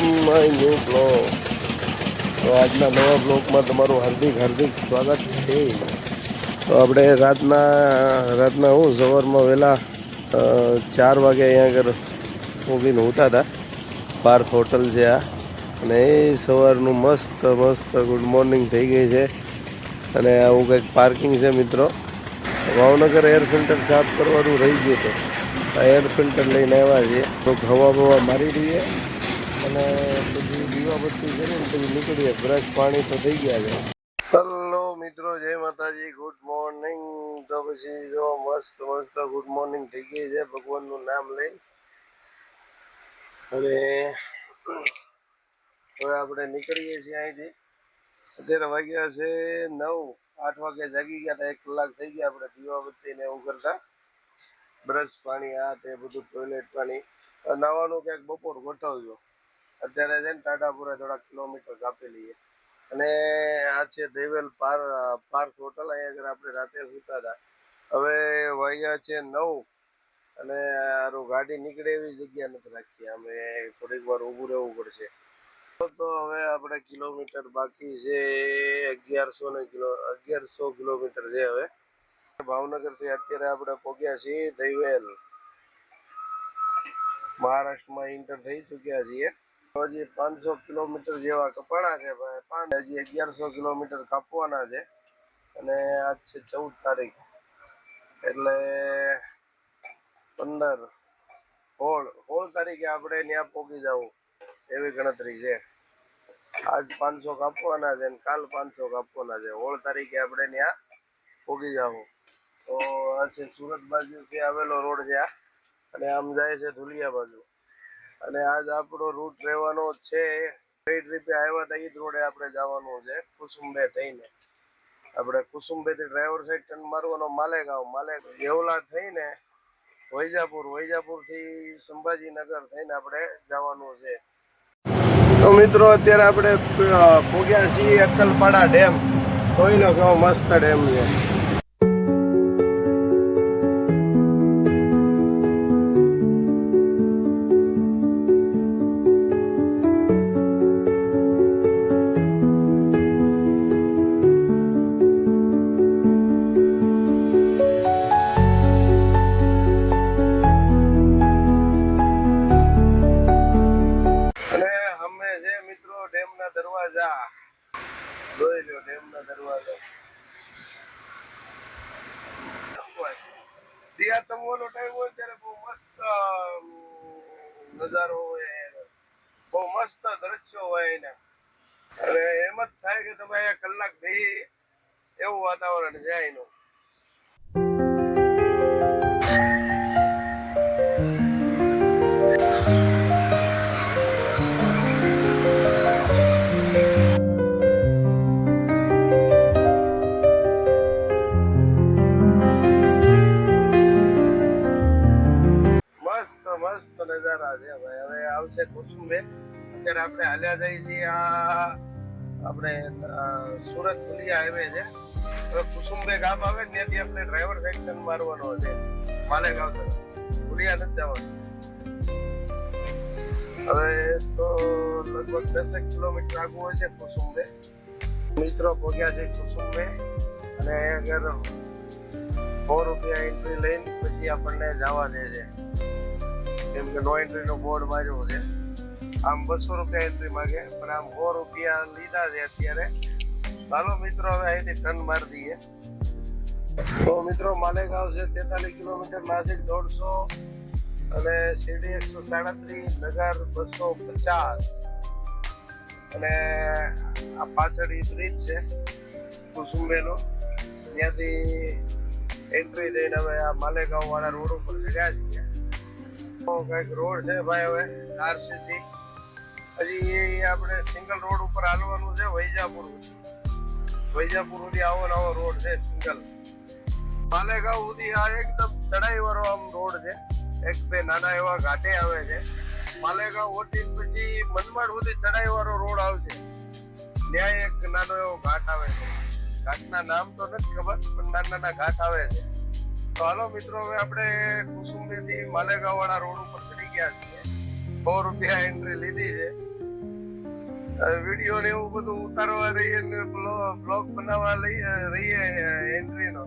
On my new blog. તો આજના નવા બ્લોગમાં તમારું હાર્દિક સ્વાગત છે. તો આપણે રાતના હું સવારમાં વહેલા 4 વાગે અહીંયા આગળ ઊભીને ઉઠા હતા. પાર્ક હોટલ છે આ, અને એ સવારનું મસ્ત ગુડ મોર્નિંગ થઈ ગઈ છે. અને આવું કંઈક પાર્કિંગ છે મિત્રો. ભાવનગર એર ફિલ્ટર સાફ કરવાનું રહી ગયું હતું. આ એર ફિલ્ટર લઈને આવ્યા છીએ. તો હવા બવા મારી દઈએ અને પછી દીવાબત્તી કરીને પછી નીકળીએ. બ્રશ પાણી તો થઈ ગયા છે. હલો મિત્રો, જય માતાજી, ગુડ મોર્નિંગ. તો પછી જો મસ્ત ગુડ મોર્નિંગ થઈ ગઈ છે ભગવાનનું નામ લઈને. અને હવે આપણે નીકળીએ છીએ અહીંથી. અત્યારે વાગ્યા છે 9. 8 વાગે જાગી ગયા હતા. 1 કલાક થઈ ગયા આપણે દીવાબત્તી ને એવું કરતા. બ્રશ પાણી આ તે બધું, ટોયલેટ પાણી. નાવાનું ક્યાંક બપોર ગોઠવજો. અત્યારે છે ને ટાટાપુરા થોડા કિલોમીટર કાપી લઈએ. અને આ છે દેવેલ પાર્ક હોટલ. અહીંયા આગળ આપણે રાતે સૂતા હતા. હવે વાગ્યા છે 9 અને આરું ગાડી નીકળે એવી જગ્યા નથી રાખી. અમે થોડીક વાર ઊભું રહેવું પડશે. તો હવે આપણે કિલોમીટર બાકી છે 1100 કિલોમીટર છે. હવે ભાવનગર થી અત્યારે આપણે પહોંચ્યા છીએ દેવેલ. મહારાષ્ટ્રમાં એન્ટર થઈ ચૂક્યા છીએ. હજી 500 કિલોમીટર જેવા કપાણા છે ભાઈ. હજી 1100 કિલોમીટર કાપવાના છે. અને આજ છે 14 તારીખ, એટલે 15 16 તારીખે આપણે ત્યાં પહોંચી જવું એવી ગણતરી છે. આજ 500 કાપવાના છે અને કાલ 500 કાપવાના છે. 16 તારીખે આપણે ત્યાં પહોંચી જવું. તો આ છે સુરત બાજુથી આવેલો રોડ છે આ, અને આમ જાય છે ધુલિયા બાજુ. અને આજ આપણો રૂટ રહેવાનો છે, કઈ ટ્રીપે આવ્યા હતા એ જ રોડે આપણે જવાનું છે. કુસુંબે થઈને આપણે કુસુંબેથી ડ્રાઈવર સાઈડ ટર્ન મારવાનો માલેગાંવ દેવલા થઈને વૈજાપુરથી સંભાજીનગર થઈને આપણે જવાનું છે. તો મિત્રો અત્યારે આપણે પહોંચ્યા છીએ અક્કલપાડા ડેમ. જોઈ લો કેવો મસ્ત ડેમ છે. દરવાજા જોઈ લો, ડેમના દરવાજા. ત્યાં તમવાનો ટાઈમ હોય ત્યારે બહુ મસ્ત નજારો હોય, બહુ મસ્ત દ્રશ્યો હોય એના. અને એમ જ થાય કે તમે અહીંયા કલાક બેસી એવું વાતાવરણ છે એનું. મસ્ત નજારા છે ભાઈ. હવે આવશે કુસુંબે. અત્યારે આપણે હાલ્યા જઈએ છીએ આપણે સુરત પુલિયા હાઈવે છે. હવે કુસુંબે ગામ આવે ને ત્યાંથી આપણે ડ્રાઈવર સાઈડ ટર્ન મારવાનો છે માલેગાંવ તરફ. પુલિયા નથી જવાનું. હવે તો લગભગ 10 કિલોમીટર આગળ હોય છે કુસુંબે. મિત્રો પહોંચ્યા છે કુસુંબે, અને આગળ 100 રૂપિયા એન્ટ્રી લઈને પછી આપણને જવા દે છે. કેમ કે નો એન્ટ્રી નો બોર્ડ માર્યો છે. આમ 200 રૂપિયા એન્ટ્રી માંગે, પણ આમ 100 રૂપિયા લીધા છે અત્યારે. ચાલો મિત્રો હવે અહીંથી ટર્ન મારી દઈએ. તો મિત્રો માલેગાંવ છે 43 કિલોમીટર, નાસિક 150, અને શિરડી 137, નગર 250. અને આ પાછળ બ્રિજ છે કુસુંબેનો. ત્યાંથી એન્ટ્રી દઈને હવે આ માલેગાંવ વાળા રોડ ઉપર ચડ્યા છીએ. કઈક રોડ છે ભાઈ. હવે આરસીસી હજી આપણે સિંગલ રોડ ઉપર હાલવાનું છે. વૈજાપુર સુધી આવો રોડ છે સિંગલ. માલેગાંવ સુધી આ એકદમ ચડાઈ વાળો આમ રોડ છે. 1-2 નાના એવા ઘાટે આવે છે. માલેગાંવ ઓટી પછી મનમાડ સુધી ચડાઈ વાળો રોડ આવશે. ત્યાં એક નાનો એવો ઘાટ આવે છે. ઘાટના નામ તો નથી ખબર, પણ નાના ઘાટ આવે છે. તો હાલો મિત્રો, હવે આપણે કુસુંબેથી માલેગાંવ વાળા રોડ ઉપર ચડી ગયા છીએ. 100 રૂપિયા એન્ટ્રી લીધી છે. વિડીયો ને એવું બધું ઉતારવા રહીએ ને બ્લોગ બનાવવા રહીએ એન્ટ્રી નો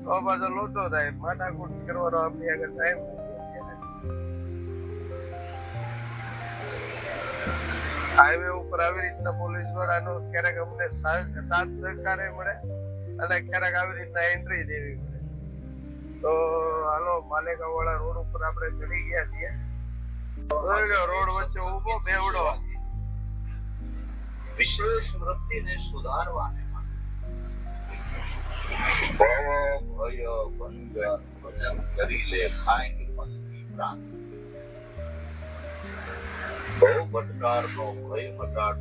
તો પાછો લોચો થાય, માથાકૂટ કરવાનો આપણી આગળ ટાઈમ નથી. હાઈવે ઉપર આવી રીતના પોલીસ વાળાનો ક્યારેક અમને સાથ સહકારે મળે અને ક્યારેક આવી રીતના એન્ટ્રી દેવી પડે. તો હાલો માલેગાંવ વાળા રોડ ઉપર આપણે ચડી ગયા છીએ. રોડ વચ્ચે ઉભો બેવડો વિશેષ વૃત્તિને સુધારવાને ભય બંધન ભજન કરી લે ખાઈ મનની પ્રાંત બહુ પડકારનો ભય મટાડ.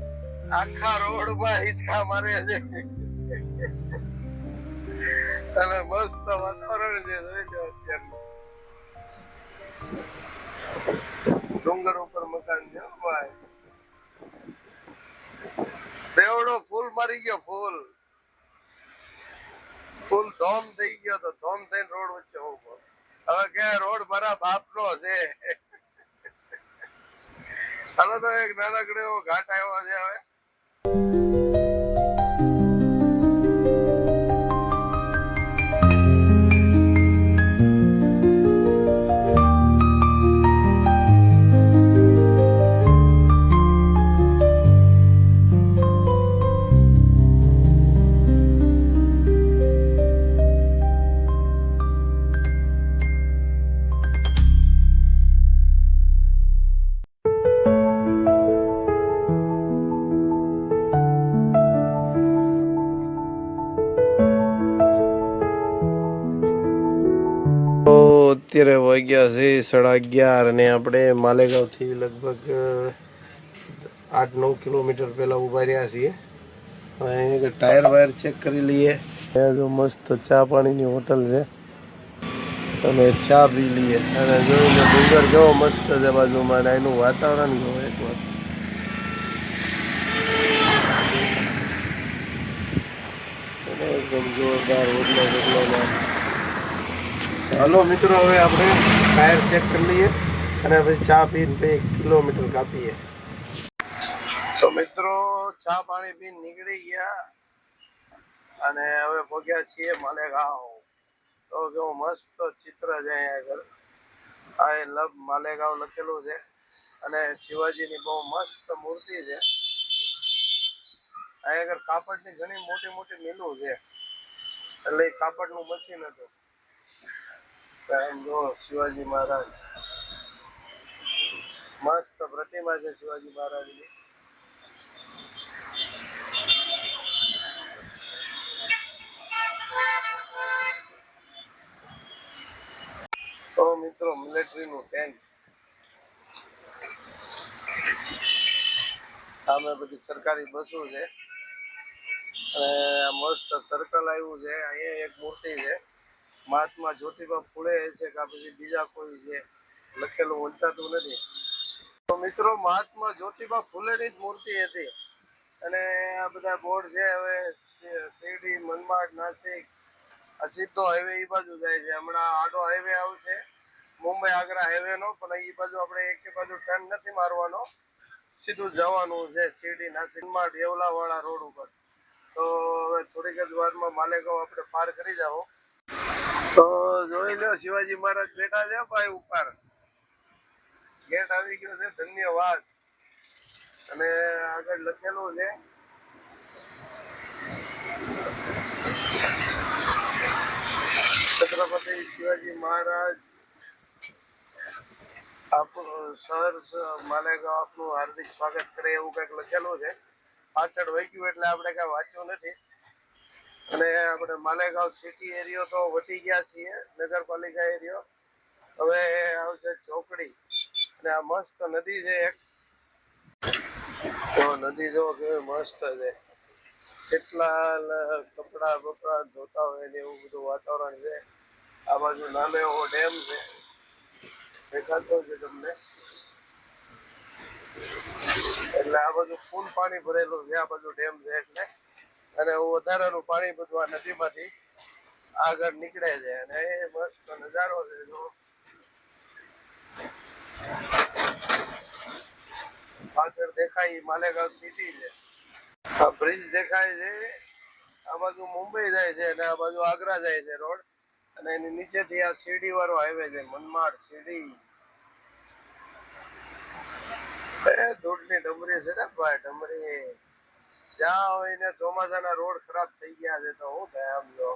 આખા રોડ માં હિંચકા મારે છે અને મસ્ત વાતાવરણ છે. જોઈ લો અત્યારે ડુંગર ઉપર મકાન છે ભાઈ. બેવડો ફૂલ મારી ગયો, ફૂલ ધોમ થઈ ગયો તો ધોમ થઈને રોડ વચ્ચે ઉભો. હવે કે રોડ મારા બાપ નો છે. હાલો તો એક નાનકડો એવો ઘાટ આવ્યો છે હવે. અત્યારે વાગ્યા છે 11:30 અને આપણે માલેગાંવથી લગભગ 8-9 કિલોમીટર પહેલા ઉભા રહ્યા છીએ. હવે ટાયર વાયર ચેક કરી લઈએ. જો મસ્ત ચા પાણીની હોટલ છે અને ચા પી લઈએ. અને જોઈ લો ડુંગર કેવો મસ્ત છે બાજુમાં, અને એનું વાતાવરણ જોવો એકવાર. એકદમ જોરદાર હોટલો. હાલો મિત્રો, હવે આપણે ટાયર ચેક કરી લઈએ અને પછી ચા પીને 1 કિલોમીટર કાપીએ. તો મિત્રો ચા પાણી પીને નીકળી ગયા અને હવે પહોંચ્યા છીએ માલેગાંવ. તો જો મસ્ત ચિત્ર છે અહીંયા આગળ, આઈ લવ માલેગાંવ લખેલું છે અને શિવાજીની બહુ મસ્ત મૂર્તિ છે. અહીંયા આગળ કાપડની ઘણી મોટી મોટી મિલો છે, એટલે કાપડનું મશીન હતું. જો શિવાજી મહારાજ મસ્ત પ્રતિમા છે શિવાજી મહારાજની. તો મિત્રો મિલિટરી નું ટેન્ક, સામે બધી સરકારી બસો છે અને મસ્ત સર્કલ આવ્યું છે. અહીંયા એક મૂર્તિ છે, મહાત્મા જ્યોતિબા ફૂલે છે કે પછી બીજા કોઈ છે, લખેલું વંચાતું નથી. તો મિત્રો મહાત્મા જ્યોતિબા ફૂલેની જ મૂર્તિ હતી. અને આ બધા બોર્ડ છે. હવે શિરડી, મનમાડ, નાસિક આ સીધો હાઈવે એ બાજુ જાય છે. હમણાં આડો હાઈવે આવશે મુંબઈ આગ્રા હાઈવે નો, પણ એ બાજુ આપણે એક બાજુ ટર્ન નથી મારવાનો, સીધું જવાનું છે શિરડી, નાસિક, મનમાડ, દેવલા વાળા રોડ ઉપર. તો હવે થોડીક જ વારમાં માલેગાંવ આપણે પાર કરી જાવ. તો જોઈ લો શિવાજી મહારાજ બેઠા છે ભાઈ ઉપર. ગેટ આવી ગયો છે, ધન્યવાદ. અને આગળ લખેલું છે છત્રપતિ શિવાજી મહારાજ આપણું શહેર માલેગાંવ આપનું હાર્દિક સ્વાગત કરે, એવું કંઈક લખેલું છે. પાછળ વહી ગયું એટલે આપણે કઈ વાંચ્યું નથી. અને આપણે માલેગાંવ સિટી એરિયો તો વટી ગયા છીએ, નગરપાલિકા એરિયો. હવે આવશે ચોકડી અને આ મસ્ત નદી છે એક. તો નદી જો કેવી મસ્ત છે, કેટલા કપડા બપડા ધોતા હોય ને એવું બધું વાતાવરણ છે. આ બાજુ નાનો એવો ડેમ છે, દેખાતો છે તમને. એટલે આ બધું ફૂલ પાણી ભરેલું છે, આ બાજુ ડેમ છે એટલે. અને વધારાનું પાણી બધું આ નદીમાંથી આગળ નીકળે છે અને એ મસ્ત નજારો છે. જો પાછળ દેખાય ઈ માલેગાંવ સિટી છે. આ બ્રિજ દેખાય છે, આ બાજુ મુંબઈ જાય છે અને આ બાજુ આગ્રા જાય છે રોડ. અને એની નીચેથી આ શિરડી વાળો હાઈવે છે, મનમાડ શિરડી. એ ધૂળની ડમરી છે ને ભાઈ, ડમરી. જ્યાં હોય ને ચોમાસાના રોડ ખરાબ થઈ ગયા છે તો શું થાય આમ જો.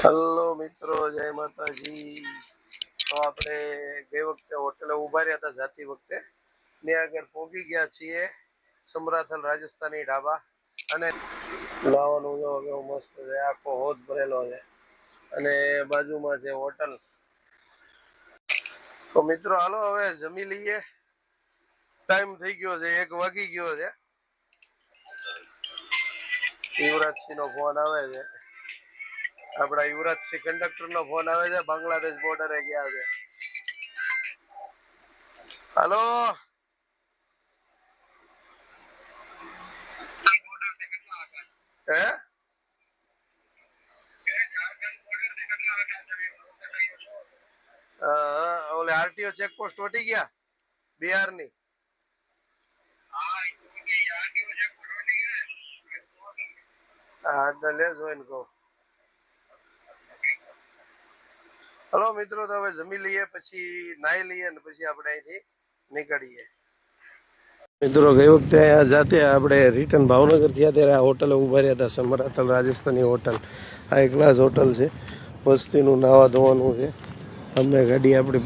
હેલો મિત્રો, જય માતાજી. તો આપણે ગઈ વખતે હોટલે ઉભા રહ્યા હતા જાતી વખતે, ત્યાં આગળ પહોંચી ગયા છીએ સમરાથલ રાજસ્થાની ઢાબા. અને લાવવાનું જો કેવો મસ્ત છે, આખો હોદ ભરેલો છે અને બાજુમાં છે હોટલ. તો મિત્રો હાલો હવે જમી લઈએ, ટાઈમ થઈ ગયો છે, 1 વાગી ગયો છે. યુવરાજસિંહ નો ફોન આવે છે, આપડા યુવરાજસિંહ કંડક્ટર નો ફોન આવે છે, બાંગ્લાદેશ બોર્ડરે ગયા છે. હાલો હે ઓલે આરટીઓ ચેકપોસ્ટ વટી ગયા બિહાર ની. હા તો લેસ હોય ને કહું. હલો મિત્રો, તો હવે જમી લઈએ, પછી નાઈ લઈએ ને પછી આપણે અહીંથી નીકળીએ. મિત્રો ગઈ વખતે જાતે આપણે રિટર્ન ભાવનગર થયા ત્યારે આ હોટલે ઉભા રહ્યા હતા, સમરાથલ રાજસ્થાની હોટલ. આ એક ક્લાસ હોટલ છે, વસ્તીનું નાવા ધોવાનું છે. અમે ગાડી આપણી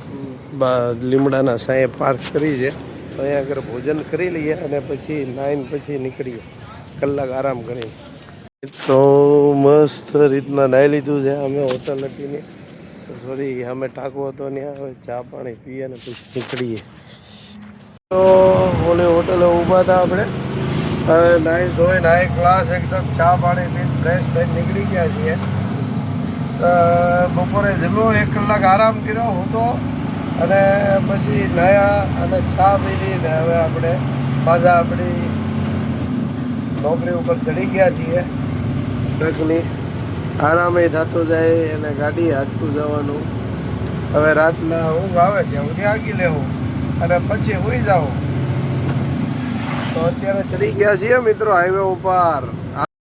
લીમડાના સાંયે પાર્ક કરી છે, તો અહીંયા આગળ ભોજન કરી લઈએ અને પછી નાઈને પછી નીકળીએ કલાક આરામ કરીને. તો મસ્ત રીતના નાહી લીધું છે અમે, હોટલ હતી ને સોરી અમે ટાંકો હતો ત્યાં. હવે ચા પાણી પીએ ને પછી નીકળીએ. તો ઓલી હોટલે ઊભા હતા આપણે, હવે નાહી ધોઈ નાહી ક્લાસ એકદમ ચા પાણી પીને ફ્રેશ થઈને નીકળી ગયા છીએ. બપોરે જમ્યો, 1 કલાક આરામ કર્યો હું તો, અને પછી નાહ્યા અને ચા પીને હવે આપણે પાછા આપણી નોકરી ઉપર ચડી ગયા છીએ. ટ્રકની આરામે થતો જાય અને ગાડી હાંકતું જવાનું. હવે રાતના ઊંઘ આવે ત્યાં સુધી હાંકી લેવું અને પછી સુઈ જાઉં. તો અત્યારે ચડી ગયા છીએ મિત્રો હાઈવે ઉપર.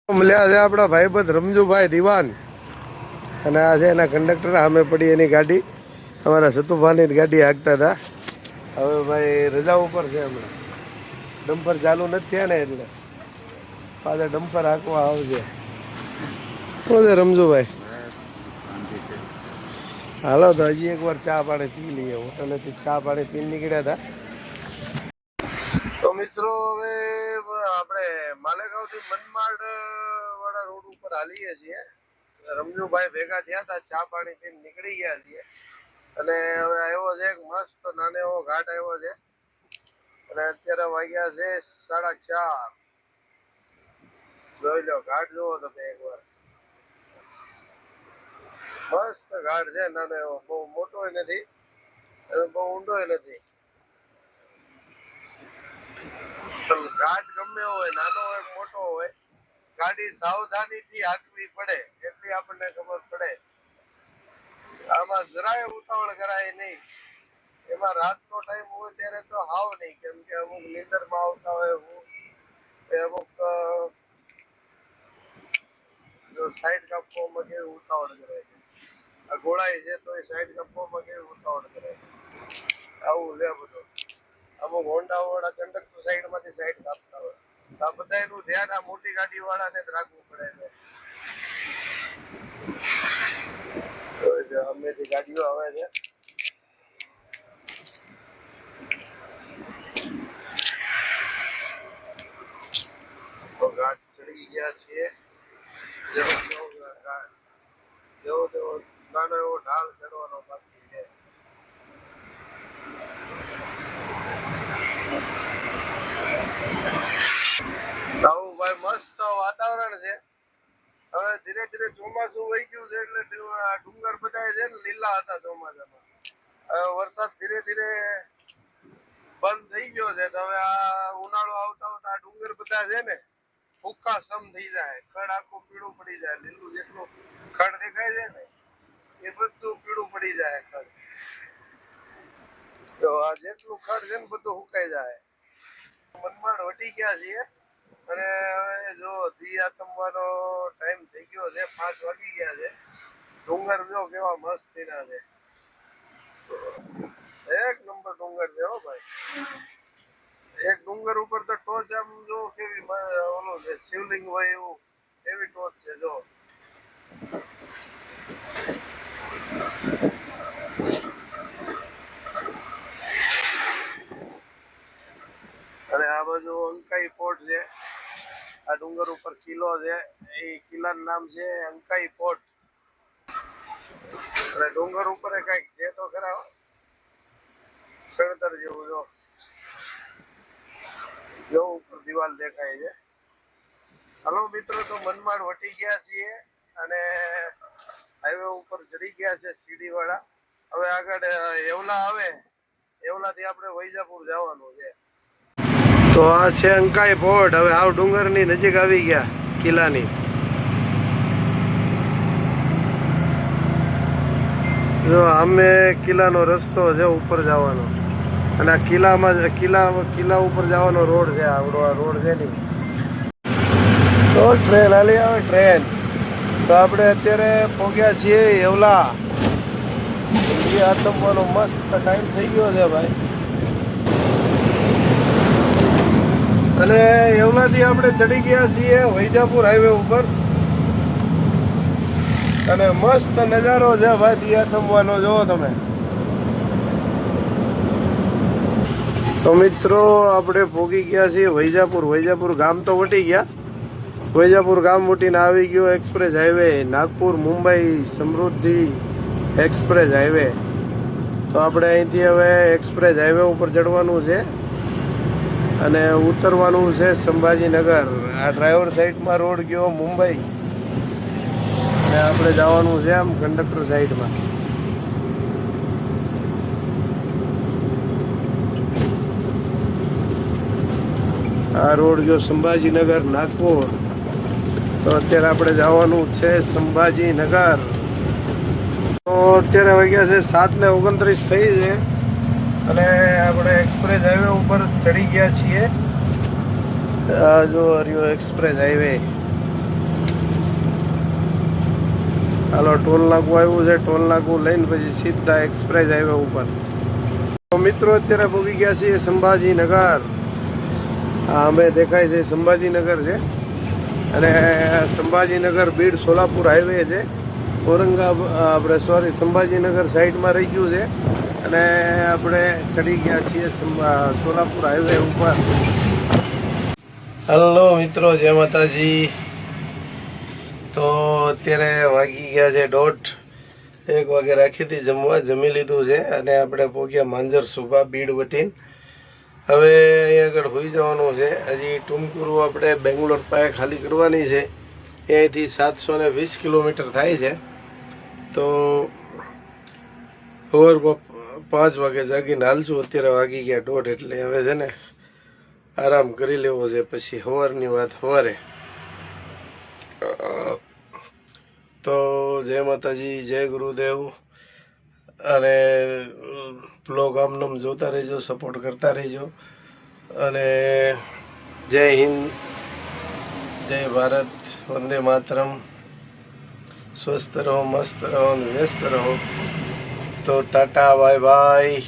મળ્યા છે આપણા ભાઈબંધ રમજુભાઈ દિવાન, અને આ છે એના કંડક્ટર. સામે પડી એની ગાડી, અમારા સતુભાની ગાડી હાંકતા હતા. હવે ભાઈ રજા ઉપર છે હમણાં, ડમ્પર ચાલુ નથી થયા ને એટલે પાછા ડમ્પર હાંકવા આવશે. શું છે રમજુભાઈ? હાલો તો હજી એકવાર ચા પાણી પી લઈએ. હોટલેથી ચા પાણી પીને નીકળ્યા હતા. તો મિત્રો હવે આપણે માલેગાંવ થી મનમાડ વાળા રોડ ઉપર હાલીએ છીએ. રમજુભાઈ ભેગા થયા હતા, ચા પાણી પીને નીકળી ગયા છીએ. અને હવે આવ્યો છે એક મસ્ત નાનો એવો ઘાટ આવ્યો છે, અને અત્યારે વાગ્યા છે 4:30. જોઈ લો ઘાટ, જોવો તમે એકવાર. મસ્ત ઘાટ છે, નાનો એવો, બહુ મોટો નથી અને બહુ ઊંડો નથી. ઘાટ ગમે એવો હોય, નાનો હોય મોટો હોય, ગાડી સાવધાનીથી હાંકવી પડે એટલી આપણને ખબર પડે. આમાં જરાય ઉતાવળ કરાય નહીં. એમાં રાતનો ટાઈમ હોય ત્યારે તો હાવ નહીં, કેમ કે અમુક નીંદરમાં આવતા હોય, અમુક જો સાઈડ કાપવામાં કેવી ઉતાવળ કરે છે. આ ઘોડાય છે તો એ સાઈડ કાપવામાં કેવી ઉતાવળ કરે છે. આવું લે બધું. અમુક હોન્ડા વાળા કંડક્ટર સાઈડ માંથી સાઈડ કાપતા હોય. આ બધા એનું ધ્યાન આ મોટી ગાડી વાળાને જ રાખવું પડે છે. અમેથી ગાડીઓ આવે છે. તો ઘાટ ચડી ગયા છીએ. જેવો તેવો નાનો એવો ઢાળ ચડવાનો બાકી છે. આવું ભાઈ મસ્ત વાતાવરણ છે. હવે ધીરે ધીરે ચોમાસું વહી ગયું છે એટલે ડુંગર બધા છે ને લીલા હતા ચોમાસામાં. હવે વરસાદ ધીરે ધીરે બંધ થઈ ગયો છે, તો હવે આ ઉનાળો આવતા આવતા આ ડુંગર બધા છે ને ભૂકા સમ થઈ જાય, ખડ આખું પીળું પડી જાય. લીલું જેટલું ખડ દેખાય છે ને એ બધું પીળું પડી જાય ખડ. તો આ જેટલું ખડ છે ને બધું સુકાઈ જાય. મનમાડ વટી ગયા છીએ અને હવે જો દી આથમવાનો ટાઈમ થઈ ગયો છે, 5 વાગી ગયા છે. ડુંગર જો કેવા મસ્તીના છે, એક નંબર ડુંગર છે હો ભાઈ. એક ડુંગર ઉપર તો ટોચ આમ જો કેવી ઓલું છે, શિવલિંગ હોય એવું એવી ટોચ છે જો. અને આ બાજુ અંકાઈ પોર્ટ છે. આ ડુંગર ઉપર કિલ્લો છે, એ કિલ્લાનું નામ છે અંકાઈ પોર્ટ. અને ડુંગર ઉપર કઈક છે તો ખરા, સળતર જેવું જો જો ઉપર દિવાલ દેખાય છે. હલો મિત્રો, તો મનમાડ વટી ગયા છીએ અને હાઈવે ઉપર ચડી ગયા છે સીડી વાળા. હવે આગળ એવલા આવે, એવલાથી આપણે વૈજાપુર જવાનું છે. તો આ છે અંકાઈ પોર્ટ. હવે આવ ડુંગરની નજીક આવી ગયા કિલ્લાની. જો આમે કિલ્લાનો રસ્તો છે ઉપર જવાનો, અને આ કિલ્લા ઉપર જવાનો રોડ છે. આવડો આ રોડ છે ને, તો ટ્રેન હાલી આવે ટ્રેન. તો આપણે અત્યારે પહોંચ્યા છીએ એવલા. આતમવાનો મસ્ત ટાઈમ થઈ ગયો છે ભાઈ. અને એવલાથી આપણે ચડી ગયા છીએ વૈજાપુર હાઈવે ઉપર. અને મસ્ત નજારો છે ભાઈ દિયા થમવાનો, જોવો તમે. તો મિત્રો આપણે પહોંચી ગયા છીએ વૈજાપુર. વૈજાપુર ગામ તો વટી ગયા. વૈજાપુર ગામ વટીને આવી ગયો એક્સપ્રેસ હાઈવે, નાગપુર મુંબઈ સમૃદ્ધિ એક્સપ્રેસ હાઈવે. તો આપણે અહીંથી હવે એક્સપ્રેસ હાઈવે ઉપર ચડવાનું છે અને ઉતરવાનું છે સંભાજીનગર. આ ડ્રાઈવર સાઈડમાં રોડ ગયો મુંબઈ, અને આપણે જવાનું છે આમ કંડક્ટર સાઈડમાં. આ રોડ ગયો સંભાજીનગર નાગપુર. તો અત્યારે આપણે જવાનું છે સંભાજીનગર. તો અત્યારે વાગ્યા છે 7:29 થઈ છે અને આપણે એક્સપ્રેસ હાઈવે ઉપર ચડી ગયા છીએ. જો હરિયો એક્સપ્રેસ હાઈવે. હાલો, ટોલ નાકું આવ્યું છે. ટોલ નાકું લઈને પછી સીધા એક્સપ્રેસ હાઈવે ઉપર. તો મિત્રો અત્યારે પહોંચી ગયા છીએ સંભાજીનગર. આ અમે દેખાય છે સંભાજીનગર છે. અને સંભાજીનગર બીડ સોલાપુર હાઈવે છે. આપણે સંભાજીનગર સાઈડમાં રહી ગયું છે અને આપણે ચડી ગયા છીએ સોલાપુર હાઈવે ઉપર. હલો મિત્રો, જય માતાજી. તો અત્યારે વાગી ગયા છે 1:30 વાગે રાખી હતી જમવા. જમી લીધું છે અને આપણે પહોંચ્યા માંજર સુભા બીડ વટીન. હવે અહીં આગળ હોઈ જવાનું છે. હજી ટુમકુરુ આપણે બેંગ્લોર પાસે ખાલી કરવાની છે. અહીંથી 720 કિલોમીટર થાય છે. તો સવારમાં 5 વાગે જાગીને હાલશું. અત્યારે વાગી ગયા 1:30, એટલે હવે છે ને આરામ કરી લેવો છે. પછી સવારની વાત સવારે. તો જય માતાજી, જય ગુરુદેવ. અને બ્લોગ આમનામ જોતા રહેજો, સપોર્ટ કરતા રહેજો. અને જય હિન્દ, જય ભારત, વંદે માતરમ. સ્વસ્થ રહો, મસ્ત રહો, વ્યસ્ત રહો. તો ટાટા, બાય બાય.